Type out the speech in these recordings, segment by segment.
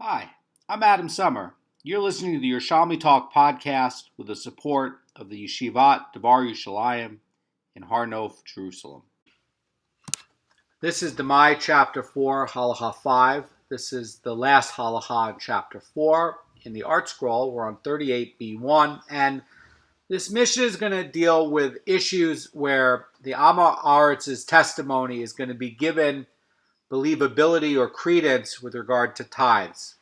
Hi, I'm Adam Summer. You're listening to the Yerushalmi Talk podcast with the support of the Yeshivat Devar Yerushalayim in Har Nof, Jerusalem. This is Demai chapter 4, halacha 5. This is the last halacha in chapter 4. In the art scroll, we're on 38b1, and this Mishnah is going to deal with issues where the Amma Aritz's testimony is going to be given believability or credence with regard to tithes.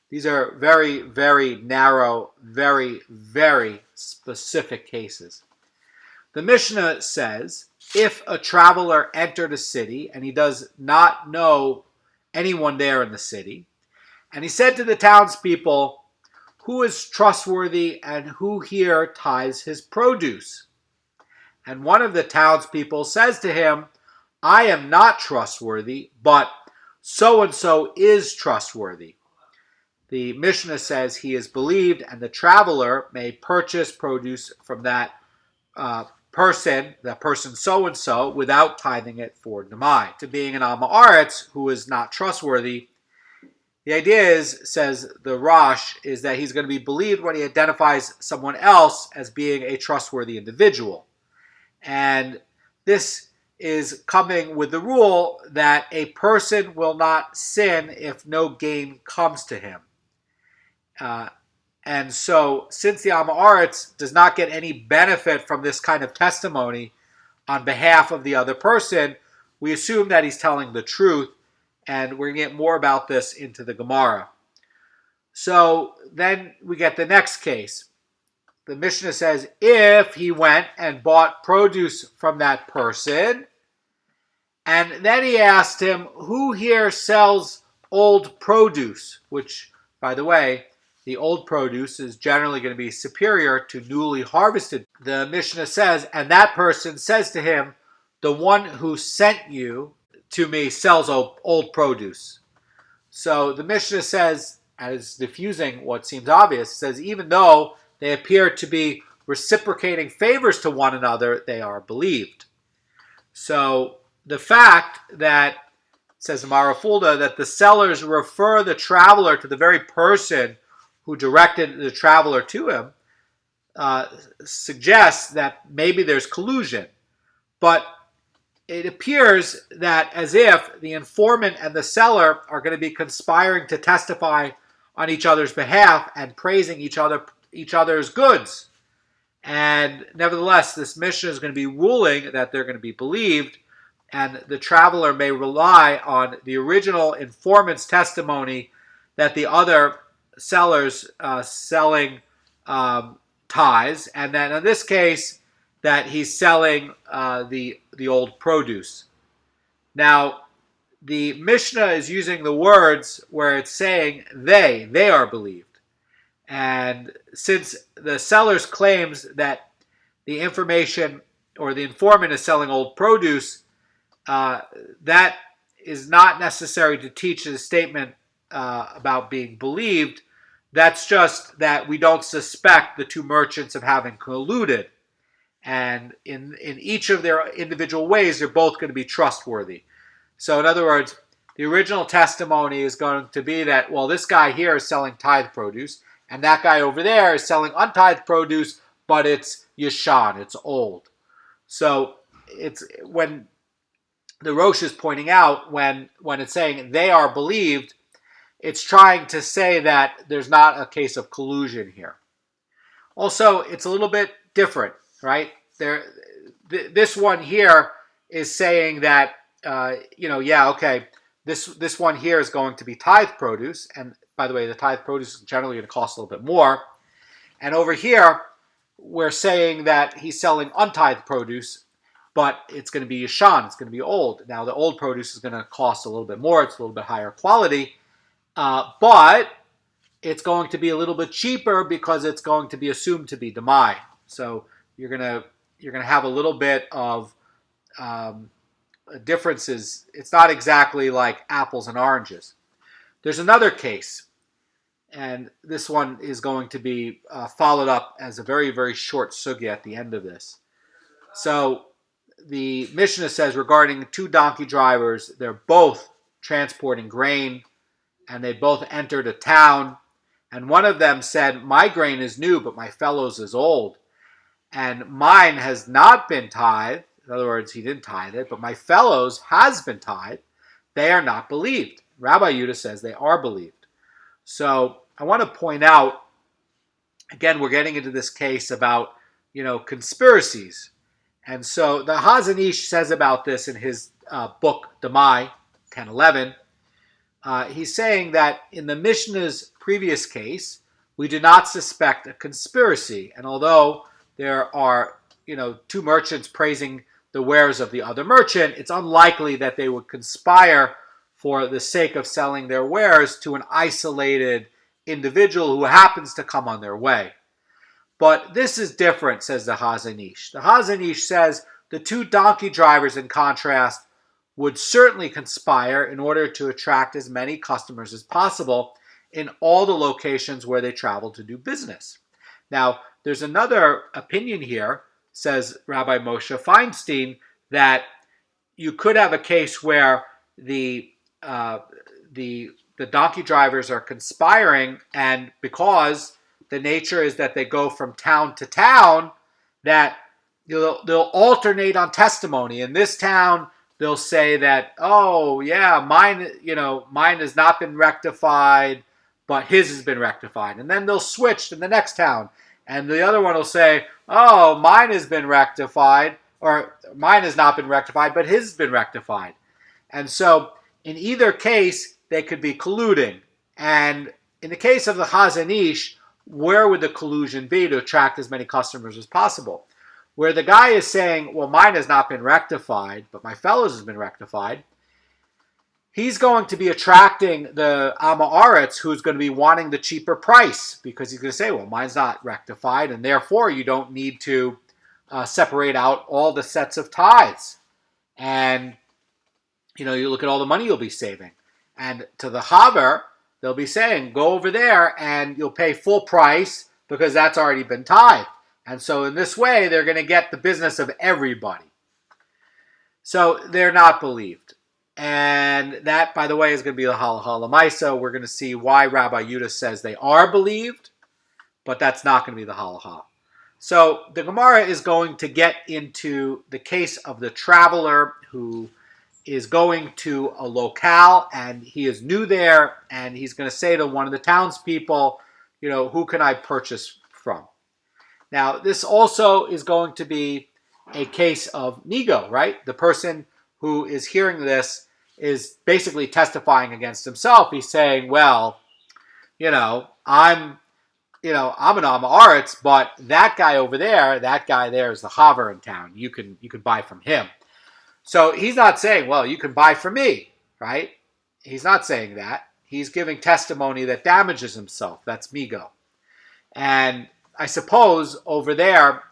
These are very, very narrow, very, very specific cases. The Mishnah says, if a traveler entered a city and he does not know anyone there in the city, and he said to the townspeople, who is trustworthy and who here tithes his produce? And one of the townspeople says to him, I am not trustworthy, but so-and-so is trustworthy. The Mishnah says he is believed, and the traveler may purchase produce from that person so-and-so, without tithing it for Demai. To being an Amma Aretz who is not trustworthy, the idea is, says the Rosh, is that he's going to be believed when he identifies someone else as being a trustworthy individual. And this is coming with the rule that a person will not sin if no gain comes to him. And so, since the Amma Aretz does not get any benefit from this kind of testimony on behalf of the other person, we assume that he's telling the truth, and we're going to get more about this into the Gemara. So then we get the next case. The Mishnah says, if he went and bought produce from that person, and then he asked him, who here sells old produce? Which, by the way, the old produce is generally going to be superior to newly harvested. The Mishnah says, and that person says to him, the one who sent you to me sells old produce. So the Mishnah says, as diffusing what seems obvious, says even though they appear to be reciprocating favors to one another, they are believed. So the fact that, says Mara Fulda, that the sellers refer the traveler to the very person who directed the traveler to him suggests that maybe there's collusion. But it appears that as if the informant and the seller are going to be conspiring to testify on each other's behalf and praising each other's goods. And nevertheless, this Mishnah is going to be ruling that they're going to be believed, and the traveler may rely on the original informant's testimony that the other sellers selling tithes, and then in this case that he's selling the old produce. Now, the Mishnah is using the words where it's saying they are believed. And since the seller's claims that the information or the informant is selling old produce, that is not necessary to teach the statement about being believed. That's just that we don't suspect the two merchants of having colluded. And in each of their individual ways, they're both going to be trustworthy. So in other words, the original testimony is going to be that, well, this guy here is selling tithe produce, and that guy over there is selling untithed produce, but it's yeshan, it's old. So it's when the Rosh is pointing out, when it's saying they are believed, it's trying to say that there's not a case of collusion here. Also, it's a little bit different, right? This one here is saying that, this one here is going to be tithe produce, and by the way, the tithe produce is generally going to cost a little bit more. And over here, we're saying that he's selling untithed produce, but it's going to be yeshan, it's going to be old. Now, the old produce is going to cost a little bit more, it's a little bit higher quality, but it's going to be a little bit cheaper because it's going to be assumed to be Demai. So you're gonna have a little bit of differences. It's not exactly like apples and oranges. There's another case, and this one is going to be followed up as a very, very short sugya at the end of this. So the Mishnah says regarding two donkey drivers, they're both transporting grain, and they both entered a town. And one of them said, "My grain is new, but my fellow's is old. And mine has not been tithed." In other words, he didn't tithe it, "but my fellow's has been tithed. They are not believed." Rabbi Yehuda says they are believed. So I want to point out, again, we're getting into this case about, conspiracies. And so the Chazan Ish says about this in his book, Demai, 10:11. He's saying that in the Mishnah's previous case, we do not suspect a conspiracy. And although there are, two merchants praising the wares of the other merchant, it's unlikely that they would conspire for the sake of selling their wares to an isolated individual who happens to come on their way. But this is different, says the Chazan Ish. The Chazan Ish says the two donkey drivers, in contrast, would certainly conspire in order to attract as many customers as possible in all the locations where they travel to do business. Now, there's another opinion here, says Rabbi Moshe Feinstein, that you could have a case where the donkey drivers are conspiring, and because the nature is that they go from town to town, that they'll alternate on testimony. In this town, they'll say that, "Oh yeah, mine has not been rectified, but his has been rectified." And then they'll switch to the next town, and the other one will say, "Oh, mine has been rectified," or "Mine has not been rectified, but his has been rectified." And so in either case, they could be colluding. And in the case of the Chazan Ish, where would the collusion be to attract as many customers as possible? Where the guy is saying, "Well, mine has not been rectified, but my fellow's has been rectified," he's going to be attracting the Amma Aretz, who's going to be wanting the cheaper price, because he's going to say, "Well, mine's not rectified, and therefore you don't need to separate out all the sets of tithes. And, you look at all the money you'll be saving." And to the Haver, they'll be saying, "Go over there and you'll pay full price because that's already been tithed." And so in this way, they're going to get the business of everybody. So they're not believed. And that, by the way, is going to be the halacha l'maisa. We're going to see why Rabbi Yehuda says they are believed, but that's not going to be the halacha. So the Gemara is going to get into the case of the traveler who is going to a locale, and he is new there, and he's going to say to one of the townspeople, "Who can I purchase from?" Now, this also is going to be a case of nego, right? The person who is hearing this is basically testifying against himself. He's saying, "Well, I'm an Amma Aretz, but that guy there is the Haver in town. You can buy from him." So he's not saying, "Well, you can buy from me," right? He's not saying that. He's giving testimony that damages himself. That's migo. And I suppose over there,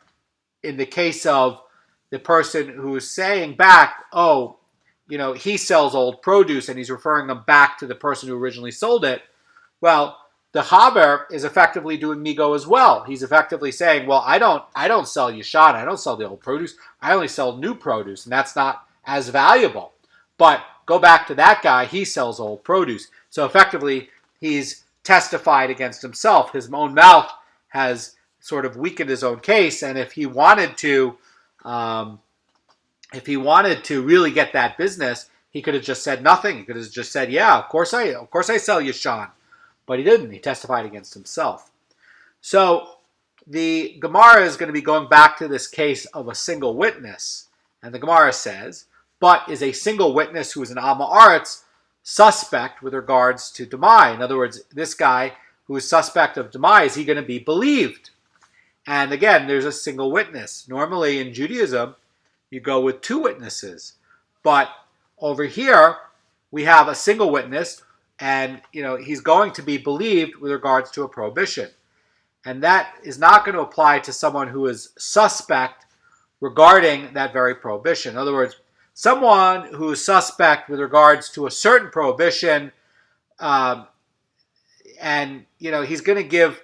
in the case of the person who is saying back, "Oh, he sells old produce," and he's referring them back to the person who originally sold it, well, the Haver is effectively doing migo as well. He's effectively saying, "Well, I don't sell Yashan, I don't sell the old produce, I only sell new produce, and that's not as valuable. But go back to that guy, he sells old produce." So effectively, he's testified against himself. His own mouth has sort of weakened his own case, and if he wanted to really get that business, he could have just said nothing. He could have just said, "Yeah, of course I sell Yashan," but he didn't. He testified against himself. So the Gemara is going to be going back to this case of a single witness, and the Gemara says, "But is a single witness who is an Amma Aretz suspect with regards to Demai?" In other words, this guy who is suspect of Demai, is he going to be believed? And again, there's a single witness. Normally in Judaism, you go with two witnesses. But over here, we have a single witness, and he's going to be believed with regards to a prohibition. And that is not going to apply to someone who is suspect regarding that very prohibition. In other words, someone who is suspect with regards to a certain prohibition, and he's going to give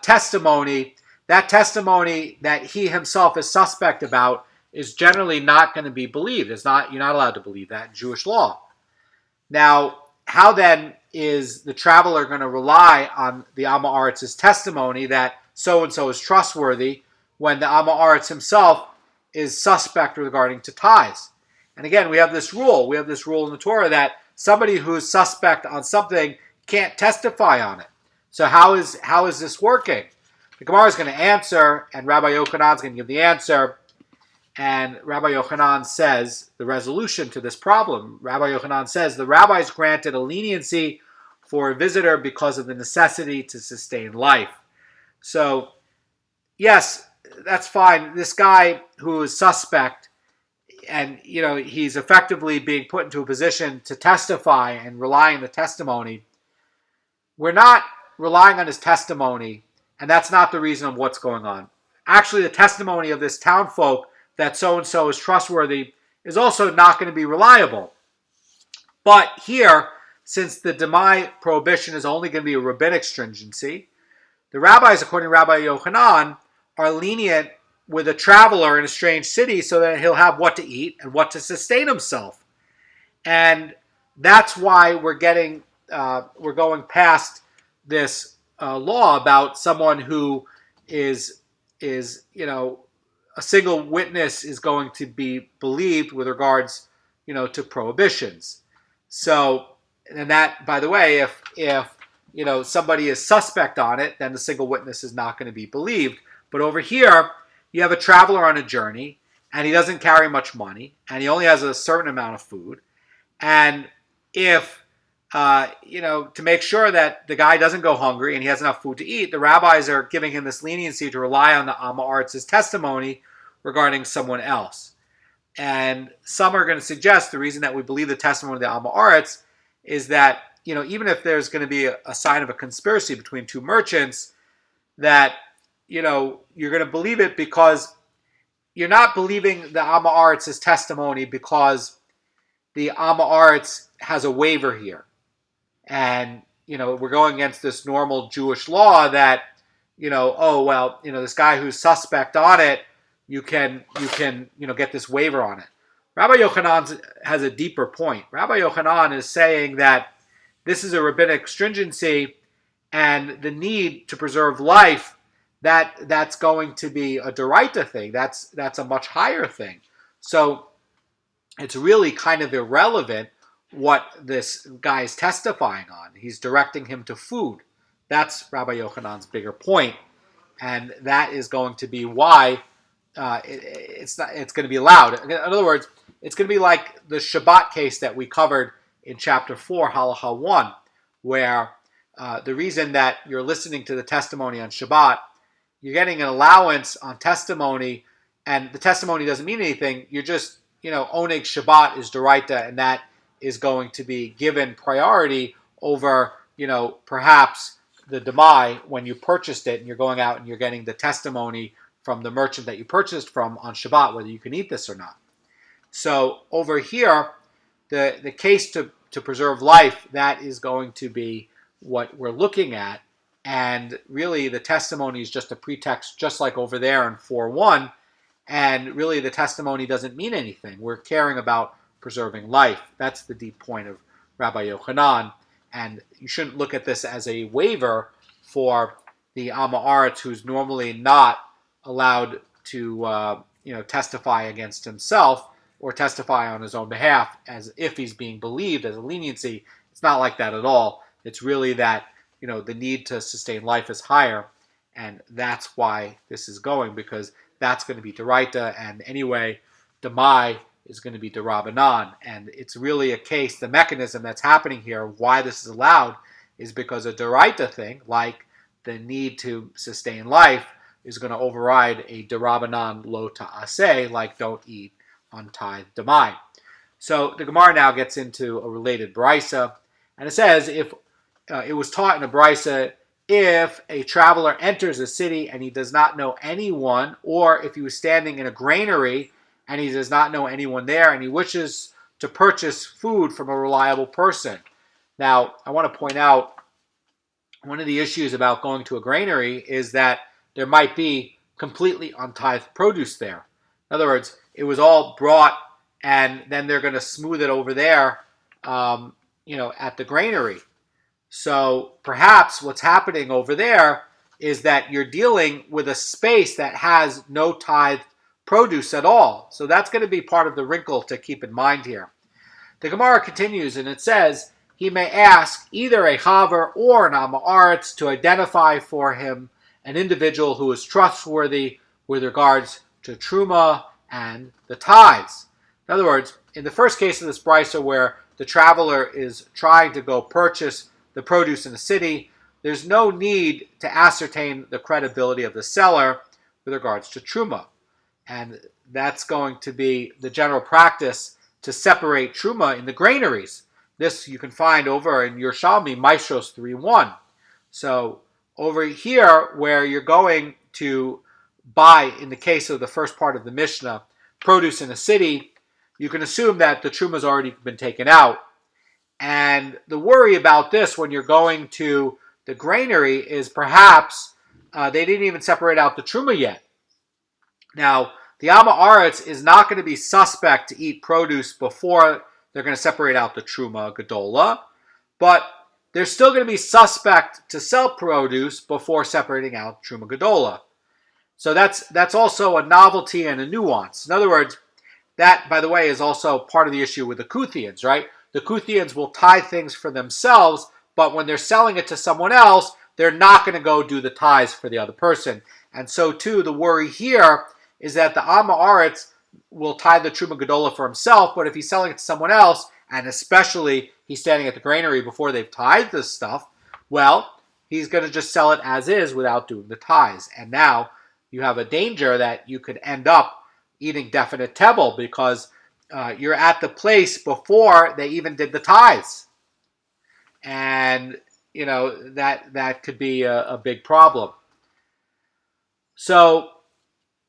testimony. That testimony that he himself is suspect about is generally not going to be believed. You're not allowed to believe that in Jewish law. Now, how then is the traveler going to rely on the Am Ha'aretz's testimony that so-and-so is trustworthy when the Am Ha'aretz himself is suspect regarding to tithes? And again, we have this rule. We have this rule in the Torah that somebody who is suspect on something can't testify on it. So how is this working? The Gemara is going to answer, and Rabbi Yochanan is going to give the answer. And Rabbi Yochanan says the resolution to this problem. Rabbi Yochanan says the rabbis granted a leniency for a visitor because of the necessity to sustain life. So, yes, that's fine. This guy who is suspect, and he's effectively being put into a position to testify and rely on the testimony. We're not relying on his testimony, and that's not the reason of what's going on. Actually, the testimony of this townfolk that so-and-so is trustworthy is also not going to be reliable. But here, since the Demai prohibition is only going to be a rabbinic stringency, the rabbis, according to Rabbi Yochanan, are lenient with a traveler in a strange city so that he'll have what to eat and what to sustain himself. And that's why we're going past this law about someone who is a single witness is going to be believed with regards, to prohibitions. So, and that, by the way, if somebody is suspect on it, then the single witness is not going to be believed. But over here, you have a traveler on a journey, and he doesn't carry much money, and he only has a certain amount of food. And if, to make sure that the guy doesn't go hungry and he has enough food to eat, the rabbis are giving him this leniency to rely on the Am Ha'aretz's testimony regarding someone else. And some are going to suggest the reason that we believe the testimony of the Am Ha'aretz is that, even if there's going to be a sign of a conspiracy between two merchants, that, you're going to believe it because you're not believing the Am Ha'aretz's testimony because the Am Ha'aretz has a waiver here. And, we're going against this normal Jewish law that, this guy who's suspect on it, you can get this waiver on it. Rabbi Yochanan has a deeper point. Rabbi Yochanan is saying that this is a rabbinic stringency, and the need to preserve life, that's going to be a d'oraita thing. That's a much higher thing. So it's really kind of irrelevant what this guy is testifying on. He's directing him to food. That's Rabbi Yochanan's bigger point, and that is going to be why it's going to be allowed. In other words, it's going to be like the Shabbat case that we covered in chapter 4, Halacha 1, where the reason that you're listening to the testimony on Shabbat, you're getting an allowance on testimony, and the testimony doesn't mean anything. You're just, oneg Shabbat is d'oraita, and that is going to be given priority over, perhaps the Demai when you purchased it and you're going out and you're getting the testimony from the merchant that you purchased from on Shabbat, whether you can eat this or not. So over here, the case to preserve life, that is going to be what we're looking at. And really the testimony is just a pretext, just like over there in 4.1. And really the testimony doesn't mean anything. We're caring about preserving life. That's the deep point of Rabbi Yochanan. And you shouldn't look at this as a waiver for the Am Ha'aretz, who's normally not allowed to testify against himself or testify on his own behalf as if he's being believed as a leniency. It's not like that at all. It's really that the need to sustain life is higher, and that's why this is going, because that's going to be d'oraita, and anyway, Demai is going to be d'Rabbanan. And it's really a case, the mechanism that's happening here, why this is allowed, is because a d'oraita thing, like the need to sustain life, is going to override a d'Rabbanan lo ta'aseh, like don't eat on tithe Demai. So the Gemara now gets into a related brisa, and it says, if it was taught in a brisa, if a traveler enters a city and he does not know anyone, or if he was standing in a granary and he does not know anyone there and he wishes to purchase food from a reliable person. Now, I want to point out, one of the issues about going to a granary is that there might be completely untithed produce there. In other words, it was all brought and then they're going to smooth it over there, at the granary. So perhaps what's happening over there is that you're dealing with a space that has no tithe produce at all. So that's going to be part of the wrinkle to keep in mind here. The Gemara continues and it says, he may ask either a Haver or an Amaretz to identify for him an individual who is trustworthy with regards to Truma and the tithes. In other words, in the first case of this brisa where the traveler is trying to go purchase the produce in the city, there's no need to ascertain the credibility of the seller with regards to Truma. And that's going to be the general practice to separate Truma in the granaries. This you can find over in Yerushalmi Maestros 3:1. So over here where you're going to buy, in the case of the first part of the Mishnah, produce in a city, you can assume that the Truma has already been taken out. And the worry about this when you're going to the granary is perhaps they didn't even separate out the Truma yet. Now, the Amaretz is not going to be suspect to eat produce before they're going to separate out the Truma Gedola, but they're still going to be suspect to sell produce before separating out Truma Gedola. So that's also a novelty and a nuance. In other words, that, by the way, is also part of the issue with the Kuthians, right? The Kuthians will tithe things for themselves, but when they're selling it to someone else, they're not going to go do the tithes for the other person. And so, too, the worry here is that the Amaretz will tithe the Truma Gedola for himself, but if he's selling it to someone else, and especially he's standing at the granary before they've tithed this stuff, well, he's going to just sell it as is without doing the tithes. And now you have a danger that you could end up eating definite tevel because you're at the place before they even did the tithes. And, you know, that could be a big problem. So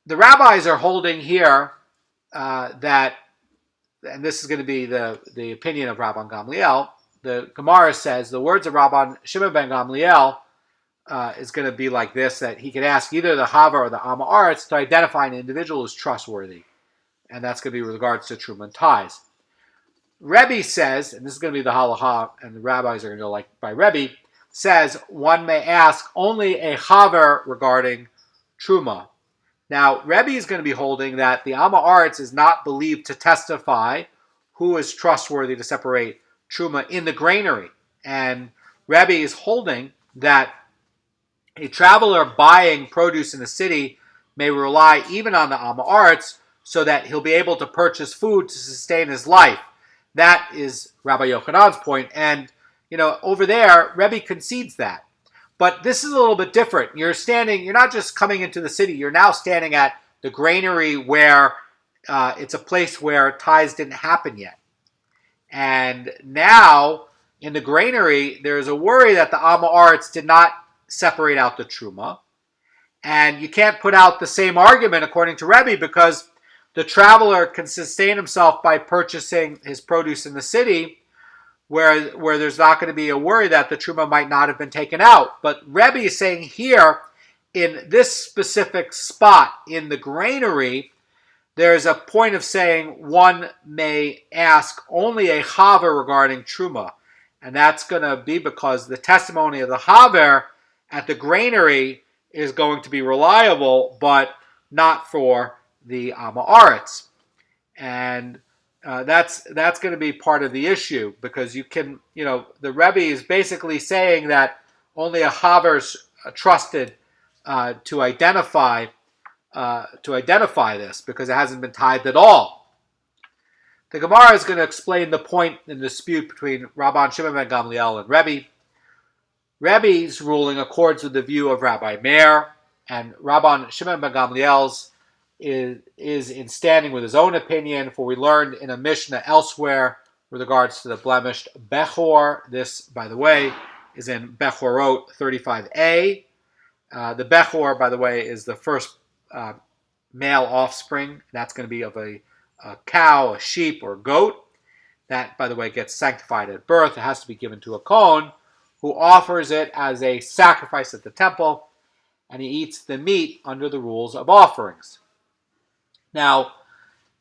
the rabbis are holding here that, and this is going to be the opinion of Rabban Gamliel, the Gemara says the words of Rabban Shimon ben Gamliel is going to be like this, that he could ask either the Hava or the Amaretz to identify an individual who's trustworthy. And that's going to be with regards to Truma and tithes. Rebbe says, and this is going to be the halacha, and the rabbis are going to go like by Rebbe, says one may ask only a Haver regarding Truma. Now, Rebbe is going to be holding that the Amaretz is not believed to testify who is trustworthy to separate Truma in the granary. And Rebbe is holding that a traveler buying produce in the city may rely even on the Amaretz so that he'll be able to purchase food to sustain his life. That is Rabbi Yochanan's point. And, you know, over there, Rebbe concedes that. But this is a little bit different. You're not just coming into the city, you're now standing at the granary where it's a place where tithes didn't happen yet. And now, in the granary, there's a worry that the Amaretz did not separate out the Truma. And you can't put out the same argument according to Rebbe because the traveler can sustain himself by purchasing his produce in the city where there's not going to be a worry that the Truma might not have been taken out. But Rebbe is saying here, in this specific spot in the granary, there's a point of saying one may ask only a Haver regarding Truma. And that's going to be because the testimony of the Haver at the granary is going to be reliable, but not for the Amaretz. And that's going to be part of the issue because you can, the Rebbe is basically saying that only a Haver's trusted to identify this because it hasn't been tithed at all. The Gemara is going to explain the point in the dispute between Rabban Shimon ben Gamliel and Rebbe. Rebbe's ruling accords with the view of Rabbi Meir, and Rabban Shimon ben Gamliel's is in standing with his own opinion, for we learned in a Mishnah elsewhere with regards to the blemished Bechor. This, by the way, is in Bechorot 35a. The Bechor, by the way, is the first male offspring. That's going to be of a cow, a sheep, or a goat. That, by the way, gets sanctified at birth. It has to be given to a Goan, who offers it as a sacrifice at the temple, and he eats the meat under the rules of offerings. Now,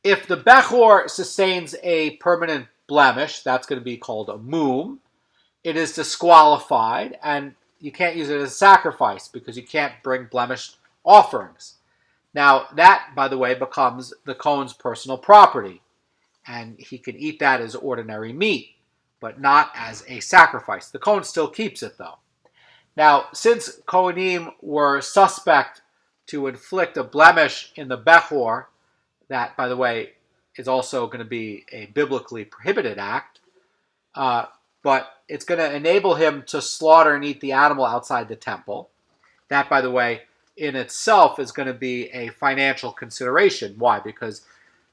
if the Bechor sustains a permanent blemish, that's going to be called a mum, it is disqualified, and you can't use it as a sacrifice because you can't bring blemished offerings. Now, that, by the way, becomes the Kohen's personal property, and he can eat that as ordinary meat, but not as a sacrifice. The Kohen still keeps it, though. Now, since Kohanim were suspect to inflict a blemish in the Bechor, that, by the way, is also going to be a biblically prohibited act, but it's going to enable him to slaughter and eat the animal outside the temple. That, by the way, in itself is going to be a financial consideration. Why? Because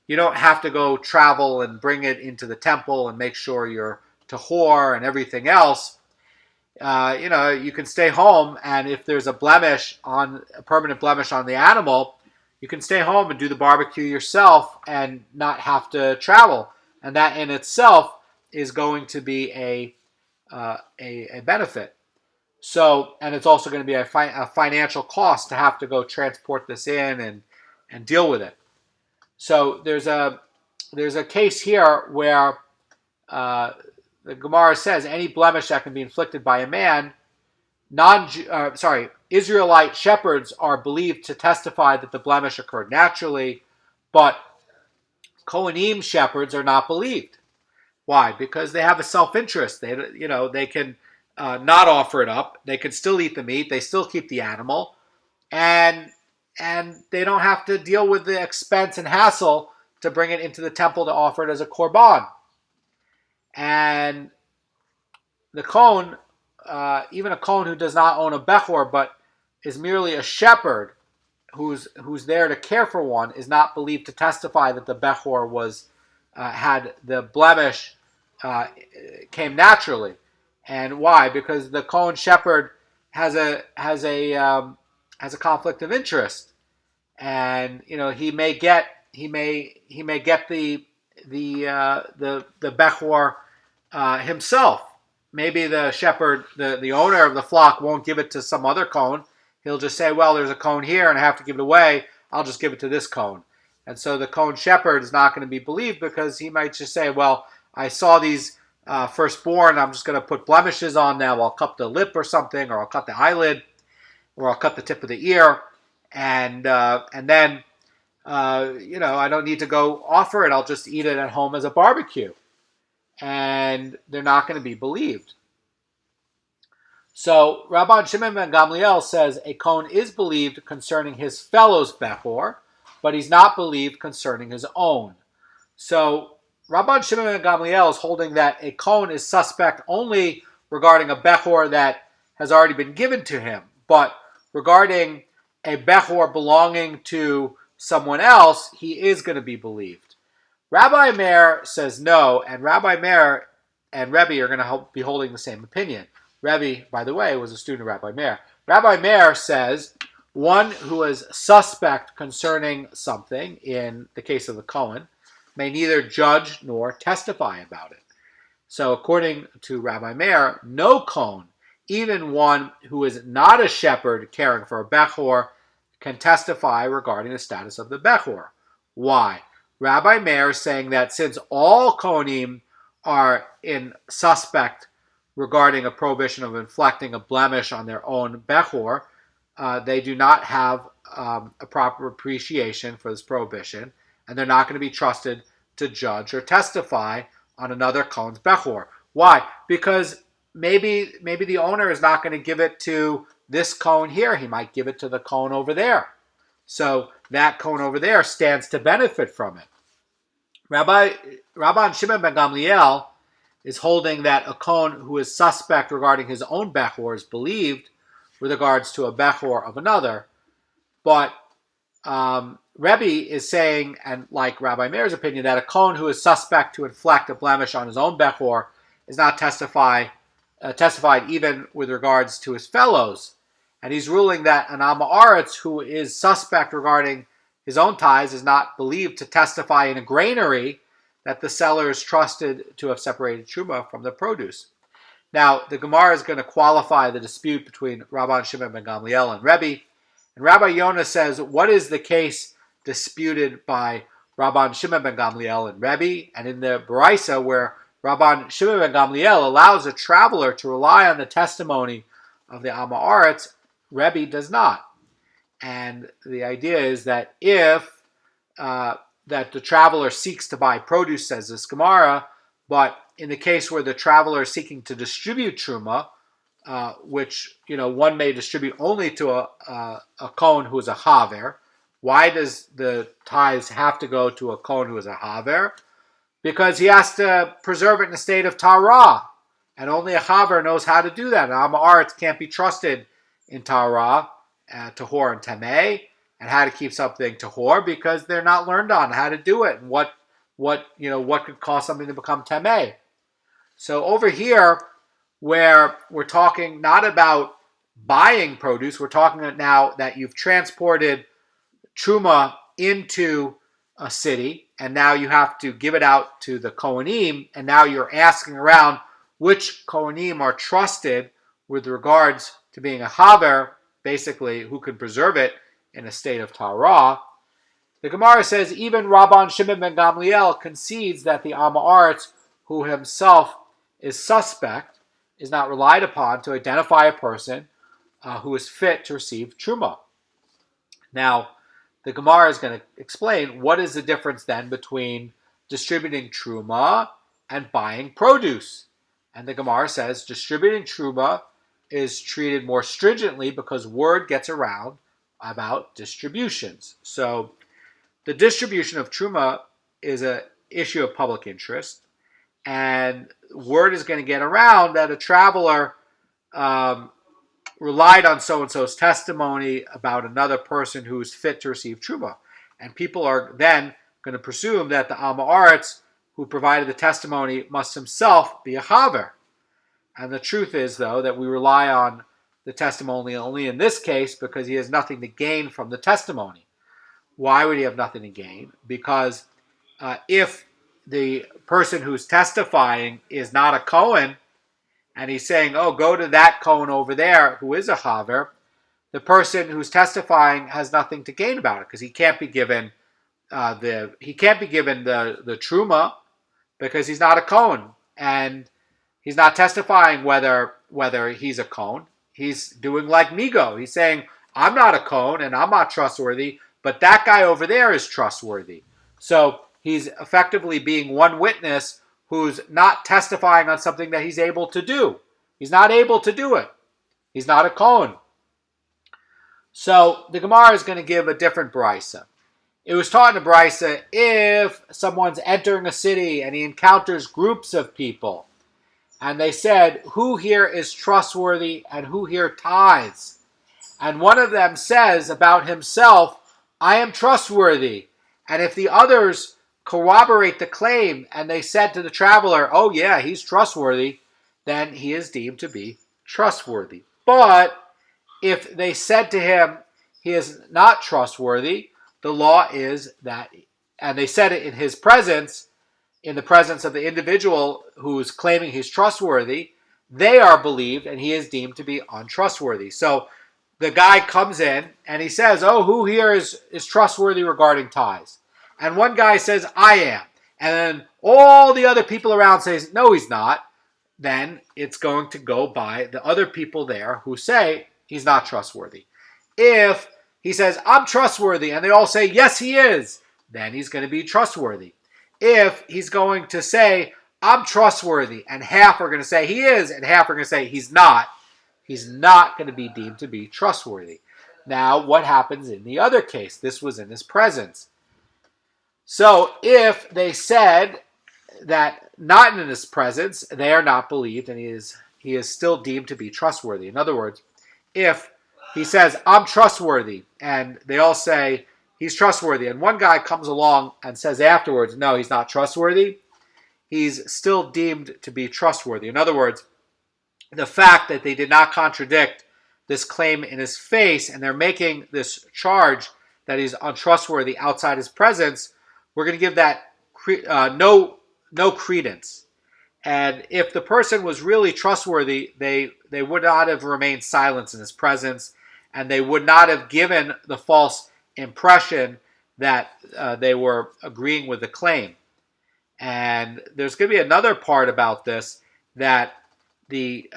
you don't have to go travel and bring it into the temple and make sure you're tahor and everything else. You can stay home, and if there's a permanent blemish on the animal, you can stay home and do the barbecue yourself and not have to travel. And that in itself is going to be a benefit. So, and it's also going to be a financial cost to have to go transport this in and deal with it. So there's a case here where the Gemara says any blemish that can be inflicted by a man, Israelite shepherds are believed to testify that the blemish occurred naturally, but Kohanim shepherds are not believed. Why? Because they have a self-interest. They can not offer it up. They can still eat the meat. They still keep the animal, and they don't have to deal with the expense and hassle to bring it into the temple to offer it as a korban. And the Kohen, even a Kohen who does not own a Bechor but is merely a shepherd who's there to care for one, is not believed to testify that the Bechor had the blemish came naturally. And why? Because the Kohen shepherd has a conflict of interest, and he may get the Bechor himself. Maybe the shepherd, the owner of the flock, won't give it to some other Kohen. He'll just say, well, there's a Kohen here and I have to give it away. I'll just give it to this Kohen. And so the Kohen shepherd is not going to be believed because he might just say, well, I saw these firstborn, I'm just going to put blemishes on them. I'll cut the lip or something, or I'll cut the eyelid, or I'll cut the tip of the ear. And then I don't need to go offer it. I'll just eat it at home as a barbecue. And they're not going to be believed. So Rabban Shimon ben Gamliel says a Kohen is believed concerning his fellow's Bechor, but he's not believed concerning his own. So Rabban Shimon ben Gamliel is holding that a Kohen is suspect only regarding a Bechor that has already been given to him, but regarding a Bechor belonging to someone else, he is going to be believed. Rabbi Meir says no, and Rabbi Meir and Rebbe are going to be holding the same opinion. Rebbe, by the way, was a student of Rabbi Meir. Rabbi Meir says one who is suspect concerning something, in the case of the Kohen, may neither judge nor testify about it. So according to Rabbi Meir, no Kohen, even one who is not a shepherd caring for a Bechor, can testify regarding the status of the Bechor. Why? Rabbi Meir is saying that since all Kohanim are in suspect regarding a prohibition of inflicting a blemish on their own Bechor, they do not have a proper appreciation for this prohibition, and they're not going to be trusted to judge or testify on another Kohen's Bechor. Why? Because maybe the owner is not going to give it to this Kohen here. He might give it to the Kohen over there. So that Kohen over there stands to benefit from it. Rabban Shimon ben Gamliel is holding that a Kohen who is suspect regarding his own Bechor is believed with regards to a Bechor of another. But Rebbe is saying, and like Rabbi Meir's opinion, that a Kohen who is suspect to inflict a blemish on his own Bechor is not testified even with regards to his fellows. And he's ruling that an Am Haaretz who is suspect regarding his own tithes is not believed to testify in a granary that the seller is trusted to have separated Truma from the produce. Now, the Gemara is going to qualify the dispute between Rabban Shimon ben Gamliel and Rebbe. And Rabbi Yonah says, what is the case disputed by Rabban Shimon ben Gamliel and Rebbe? And in the Baraisa, where Rabban Shimon ben Gamliel allows a traveler to rely on the testimony of the Am Haaretz. Rebbe does not. And the idea is that if that the traveler seeks to buy produce, says this Gemara, but in the case where the traveler is seeking to distribute truma, which one may distribute only to a kohen who is a haver. Why does the tithes have to go to a kohen who is a haver? Because he has to preserve it in a state of Torah, and only a haver knows how to do that. And Am Haaretz can't be trusted in Torah, tahor and tamei, and how to keep something tahor, because they're not learned on how to do it and what could cause something to become tamei. So over here, where we're talking not about buying produce, we're talking now that you've transported truma into a city, and now you have to give it out to the Kohanim, and now you're asking around which Kohanim are trusted with regards to being a haver, basically who can preserve it in a state of Torah. The Gemara says even Rabban Shimon ben Gamliel concedes that the Am Haaretz, who himself is suspect, is not relied upon to identify a person who is fit to receive truma. Now, the Gemara is going to explain what is the difference then between distributing truma and buying produce. And the Gemara says distributing truma is treated more stringently because word gets around about distributions. So the distribution of truma is an issue of public interest, and word is going to get around that a traveler relied on so-and-so's testimony about another person who is fit to receive truma. And people are then going to presume that the Am Haaretz who provided the testimony must himself be a haver. And the truth is, though, that we rely on the testimony only in this case because he has nothing to gain from the testimony. Why would he have nothing to gain? Because if the person who's testifying is not a Kohen, and he's saying, oh, go to that Kohen over there who is a haver, the person who's testifying has nothing to gain about it because he can't be given the truma because he's not a Kohen, and he's not testifying whether he's a Kohen. He's doing like Migo. He's saying, I'm not a Kohen and I'm not trustworthy, but that guy over there is trustworthy. So he's effectively being one witness who's not testifying on something that he's able to do. He's not able to do it. He's not a Kohen. So the Gemara is going to give a different brisa. It was taught in a brisa, if someone's entering a city and he encounters groups of people, and they said, who here is trustworthy and who here tithes? And one of them says about himself, I am trustworthy. And if the others corroborate the claim and they said to the traveler, oh yeah, he's trustworthy, then he is deemed to be trustworthy. But if they said to him he is not trustworthy, the law is that, and they said it in his presence, in the presence of the individual who is claiming he's trustworthy, they are believed and he is deemed to be untrustworthy. So the guy comes in and he says, oh, who here is trustworthy regarding tithes? And one guy says, I am. And then all the other people around says, no, he's not. Then it's going to go by the other people there who say he's not trustworthy. If he says, I'm trustworthy, and they all say, yes, he is, then he's going to be trustworthy. If he's going to say, I'm trustworthy, and half are going to say he is, and half are going to say he's not going to be deemed to be trustworthy. Now, what happens in the other case? This was in his presence. So if they said that not in his presence, they are not believed, and he is still deemed to be trustworthy. In other words, if he says, I'm trustworthy, and they all say he's trustworthy, and one guy comes along and says afterwards, no, he's not trustworthy, he's still deemed to be trustworthy. In other words, the fact that they did not contradict this claim in his face, and they're making this charge that he's untrustworthy outside his presence, we're going to give that no credence. And if the person was really trustworthy, they would not have remained silent in his presence, and they would not have given the false impression that they were agreeing with the claim. And there's going to be another part about this, that the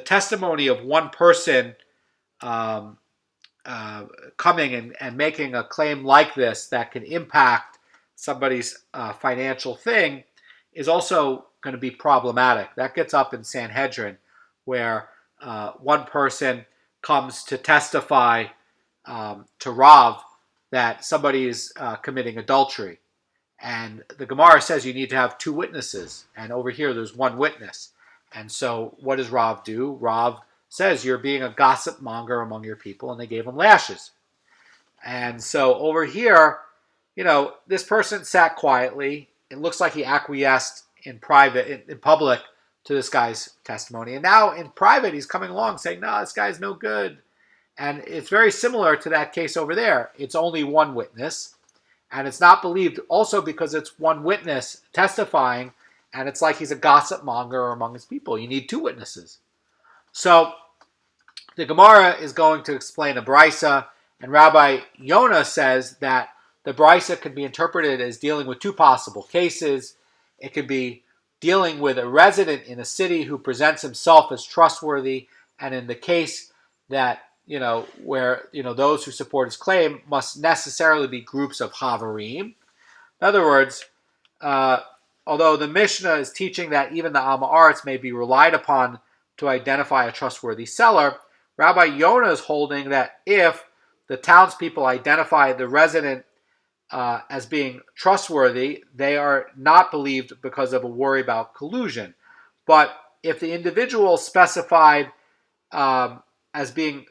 testimony of one person um, coming and making a claim like this that can impact somebody's financial thing is also going to be problematic. That gets up in Sanhedrin, where one person comes to testify to Rav that somebody is committing adultery. And the Gemara says you need to have two witnesses. And over here there's one witness. And so what does Rav do? Rav says you're being a gossip monger among your people, and they gave him lashes. And so over here, this person sat quietly. It looks like he acquiesced in public to this guy's testimony. And now in private, he's coming along saying, no, this guy's no good. And it's very similar to that case over there. It's only one witness. And it's not believed also because it's one witness testifying, and it's like he's a gossip monger among his people. You need two witnesses. So the Gemara is going to explain a brisa, and Rabbi Yonah says that the brisa could be interpreted as dealing with two possible cases. It could be dealing with a resident in a city who presents himself as trustworthy, and in the case that where those who support his claim must necessarily be groups of Havarim. In other words, although the Mishnah is teaching that even the Amaretz may be relied upon to identify a trustworthy seller, Rabbi Yonah is holding that if the townspeople identify the resident as being trustworthy, they are not believed because of a worry about collusion. But if the individual specified as being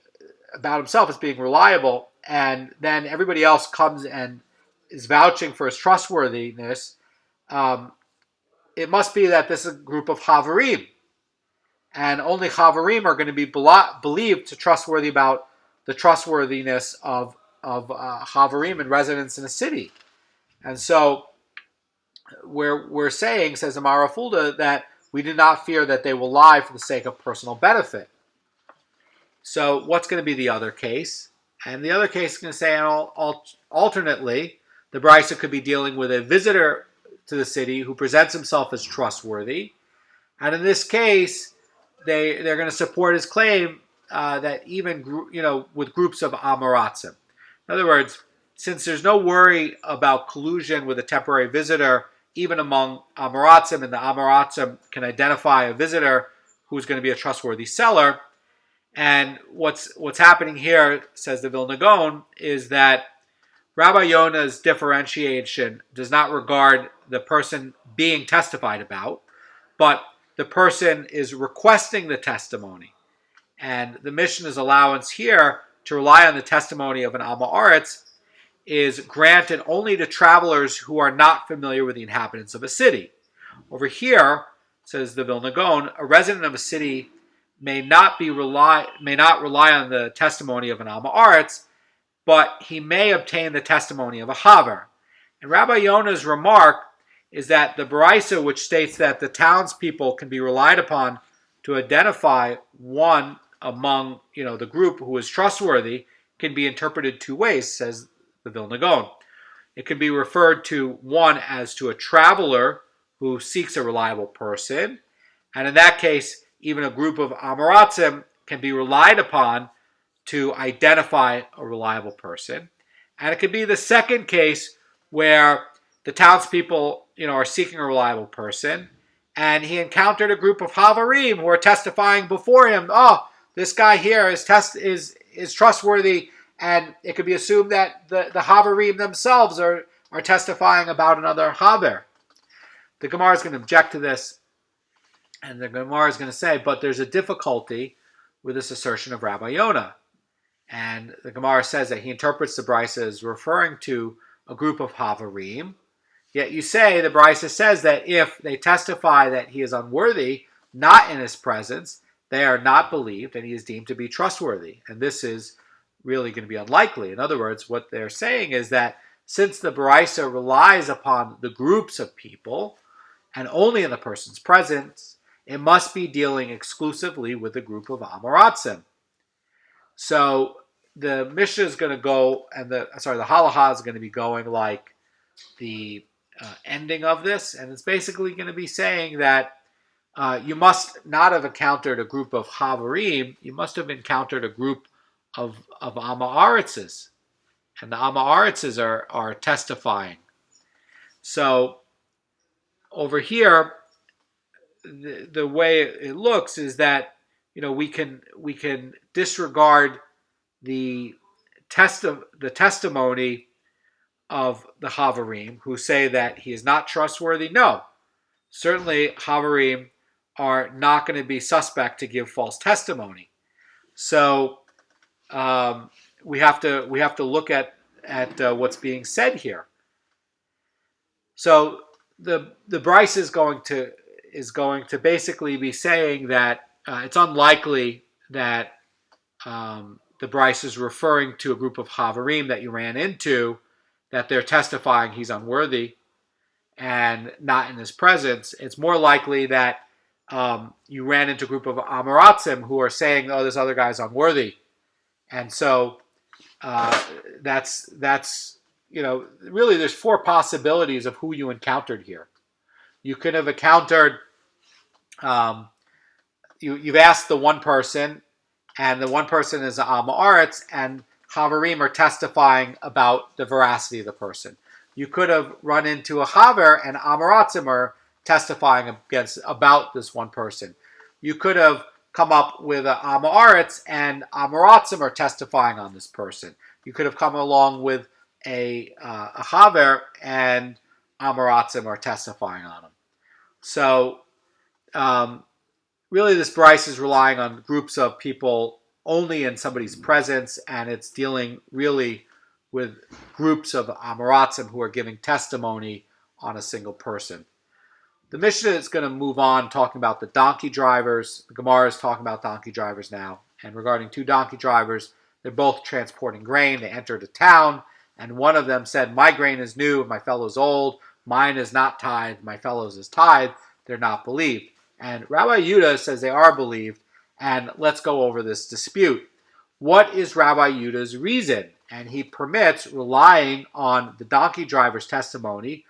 about himself as being reliable, and then everybody else comes and is vouching for his trustworthiness, it must be that this is a group of Havarim. And only Havarim are going to be believed to trustworthy about the trustworthiness of Havarim and residents in a city. And so we're saying, says Amara Fulda, that we do not fear that they will lie for the sake of personal benefit. So what's going to be the other case? And the other case is going to say, alternately, the brisa could be dealing with a visitor to the city who presents himself as trustworthy. And in this case, they're going to support his claim that even with groups of Amoratzim. In other words, since there's no worry about collusion with a temporary visitor, even among Amoratzim, and the Amoratzim can identify a visitor who's going to be a trustworthy seller. And what's happening here, says the Vilna Goan, is that Rabbi Yonah's differentiation does not regard the person being testified about, but the person is requesting the testimony. And the Mishnah's allowance here to rely on the testimony of an Amaretz is granted only to travelers who are not familiar with the inhabitants of a city. Over here, says the Vilna Goan, a resident of a city may not rely on the testimony of an Amaretz, but he may obtain the testimony of a Haver. And Rabbi Yonah's remark is that the Baraisa, which states that the townspeople can be relied upon to identify one among the group who is trustworthy, can be interpreted two ways, says the Vilna Goan. It can be referred to one as to a traveler who seeks a reliable person, and in that case, even a group of Amoratzim can be relied upon to identify a reliable person. And it could be the second case where the townspeople, are seeking a reliable person, and he encountered a group of Havarim who are testifying before him. Oh, this guy here is trustworthy, and it could be assumed that the Havarim themselves are testifying about another Haver. The Gemara is going to object to this. And the Gemara is going to say, but there's a difficulty with this assertion of Rabbi Yonah. And the Gemara says that he interprets the brisa as referring to a group of Havarim. Yet you say, the brisa says that if they testify that he is unworthy, not in his presence, they are not believed and he is deemed to be trustworthy. And this is really going to be unlikely. In other words, what they're saying is that since the brisa relies upon the groups of people and only in the person's presence, it must be dealing exclusively with a group of Amoratzim. So the Mishnah is going to go, and the halacha is going to be going like the ending of this, and it's basically going to be saying that you must not have encountered a group of Havarim, you must have encountered a group of Amaharitzes, and the Amaharitzes are testifying. So over here, the way it looks is that we can disregard the testimony of the Havarim who say that he is not trustworthy. No, certainly Havarim are not going to be suspect to give false testimony. So we have to look at what's being said here. So the Bryce is going to basically be saying that it's unlikely that the Bryce is referring to a group of Havarim that you ran into, that they're testifying he's unworthy and not in his presence. It's more likely that you ran into a group of Amaratzim who are saying, oh, this other guy's unworthy. And so that's really there's four possibilities of who you encountered here. You could have encountered, you've asked the one person, and the one person is an Amaretz, and Havarim are testifying about the veracity of the person. You could have run into a Haver, and Amaratzim are testifying about this one person. You could have come up with an Amaretz, and Amaratzim are testifying on this person. You could have come along with a Haver, and Amaratzim are testifying on him. So really this Bryce is relying on groups of people only in somebody's presence, and it's dealing really with groups of Amaratzim who are giving testimony on a single person. The Mishnah is going to move on talking about the donkey drivers. The Gemara is talking about donkey drivers now. And regarding two donkey drivers, they're both transporting grain. They entered a town, and one of them said, my grain is new, my fellow's old. Mine is not tithed, my fellow's is tithed. They're not believed. And Rabbi Yehuda says they are believed. And let's go over this dispute. What is Rabbi Yehuda's reason? And he permits relying on the donkey driver's testimony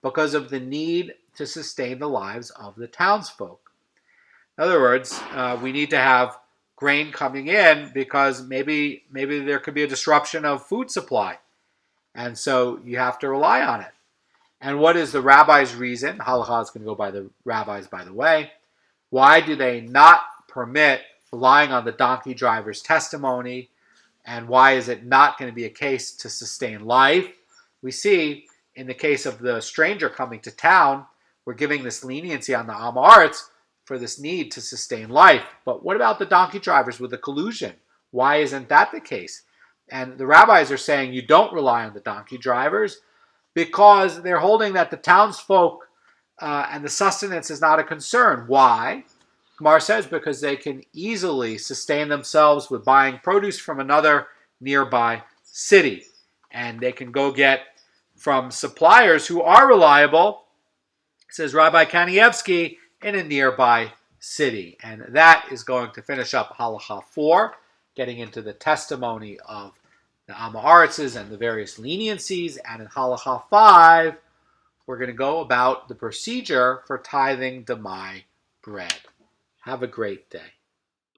because of the need to sustain the lives of the townsfolk. In other words, we need to have grain coming in because maybe there could be a disruption of food supply. And so you have to rely on it. And what is the rabbi's reason? Halacha is going to go by the rabbis, by the way. Why do they not permit relying on the donkey driver's testimony? And why is it not going to be a case to sustain life? We see in the case of the stranger coming to town, we're giving this leniency on the Amaretz for this need to sustain life. But what about the donkey drivers with the collusion? Why isn't that the case? And the rabbis are saying you don't rely on the donkey drivers because they're holding that the townsfolk and the sustenance is not a concern. Why? Gemara says because they can easily sustain themselves with buying produce from another nearby city. And they can go get from suppliers who are reliable, says Rabbi Kanievsky, in a nearby city. And that is going to finish up Halacha 4, getting into the testimony of the Amaharitzes and the various leniencies. And in Halacha 5, we're going to go about the procedure for tithing Demai bread. Have a great day.